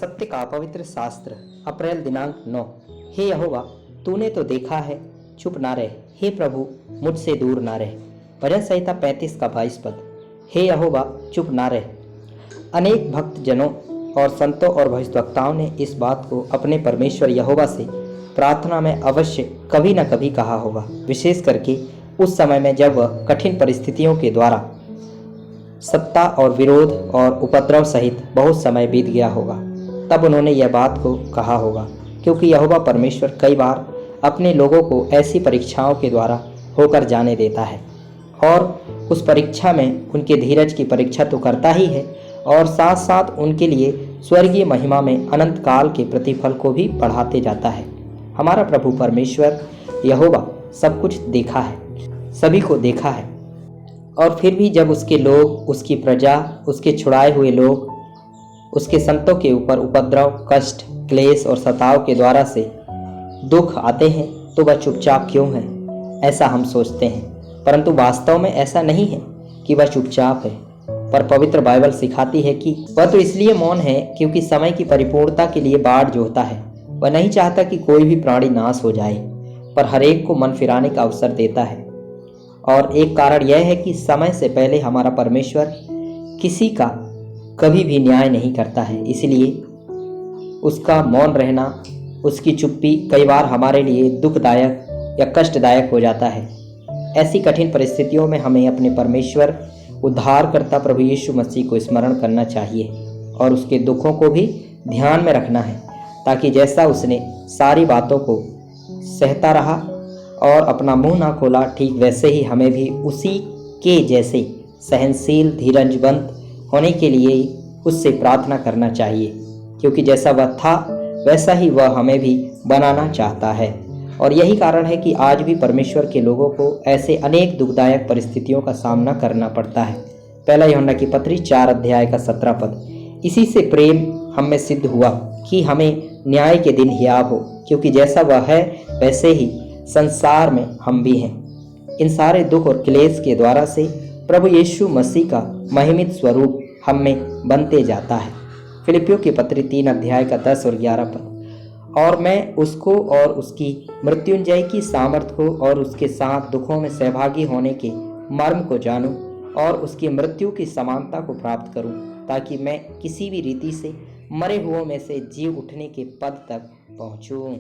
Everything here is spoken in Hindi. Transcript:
सत्य का पवित्र शास्त्र अप्रैल दिनांक 9। हे यहोवा, तूने तो देखा है, चुप ना रह। हे प्रभु, मुझसे दूर ना रह। भजन संहिता 35 का 22 पद। हे यहोवा, चुप ना रह। अनेक भक्त जनों और संतों और भविष्यवक्ताओं ने इस बात को अपने परमेश्वर यहोवा से प्रार्थना में अवश्य कभी न कभी कहा होगा, विशेष करके उस समय में जब वह कठिन परिस्थितियों के द्वारा सत्ता और विरोध और उपद्रव सहित बहुत समय बीत गया होगा। तब उन्होंने यह बात को कहा होगा, क्योंकि यहोवा परमेश्वर कई बार अपने लोगों को ऐसी परीक्षाओं के द्वारा होकर जाने देता है और उस परीक्षा में उनके धीरज की परीक्षा तो करता ही है और साथ साथ उनके लिए स्वर्गीय महिमा में अनंत काल के प्रतिफल को भी बढ़ाते जाता है। हमारा प्रभु परमेश्वर यहोवा सब कुछ देखा है, सभी को देखा है, और फिर भी जब उसके लोग, उसकी प्रजा, उसके छुड़ाए हुए लोग, उसके संतों के ऊपर उपद्रव, कष्ट, क्लेश और सताव के द्वारा से दुख आते हैं तो वह चुपचाप क्यों है, ऐसा हम सोचते हैं। परंतु वास्तव में ऐसा नहीं है कि वह चुपचाप है, पर पवित्र बाइबल सिखाती है कि वह तो इसलिए मौन है क्योंकि समय की परिपूर्णता के लिए बाढ़ जोहता है। वह नहीं चाहता कि कोई भी प्राणी नाश हो जाए, पर हरेक को मन फिराने का अवसर देता है। और एक कारण यह है कि समय से पहले हमारा परमेश्वर किसी का कभी भी न्याय नहीं करता है, इसलिए उसका मौन रहना, उसकी चुप्पी कई बार हमारे लिए दुखदायक या कष्टदायक हो जाता है। ऐसी कठिन परिस्थितियों में हमें अपने परमेश्वर उद्धारकर्ता प्रभु यीशु मसीह को स्मरण करना चाहिए और उसके दुखों को भी ध्यान में रखना है, ताकि जैसा उसने सारी बातों को सहता रहा और अपना मुंह ना खोला, ठीक वैसे ही हमें भी उसी के जैसे सहनशील, धीरजवंत होने के लिए उससे प्रार्थना करना चाहिए, क्योंकि जैसा वह था वैसा ही वह हमें भी बनाना चाहता है। और यही कारण है कि आज भी परमेश्वर के लोगों को ऐसे अनेक दुखदायक परिस्थितियों का सामना करना पड़ता है। पहला यूहन्ना की पत्री 4 अध्याय का 17 पद। इसी से प्रेम हम में सिद्ध हुआ कि हमें न्याय के दिन हियाव हो, क्योंकि जैसा वह है वैसे ही संसार में हम भी हैं। इन सारे दुख और क्लेश के द्वारा से प्रभु यीशु मसीह का महिमित स्वरूप हम में बनते जाता है। फिलिपियों की पत्री 3 अध्याय का 10 और 11 पद। और मैं उसको और उसकी मृत्युंजय की सामर्थ्य को और उसके साथ दुखों में सहभागी होने के मर्म को जानूं और उसकी मृत्यु की समानता को प्राप्त करूं, ताकि मैं किसी भी रीति से मरे हुओं में से जी उठने के पद तक पहुंचूं।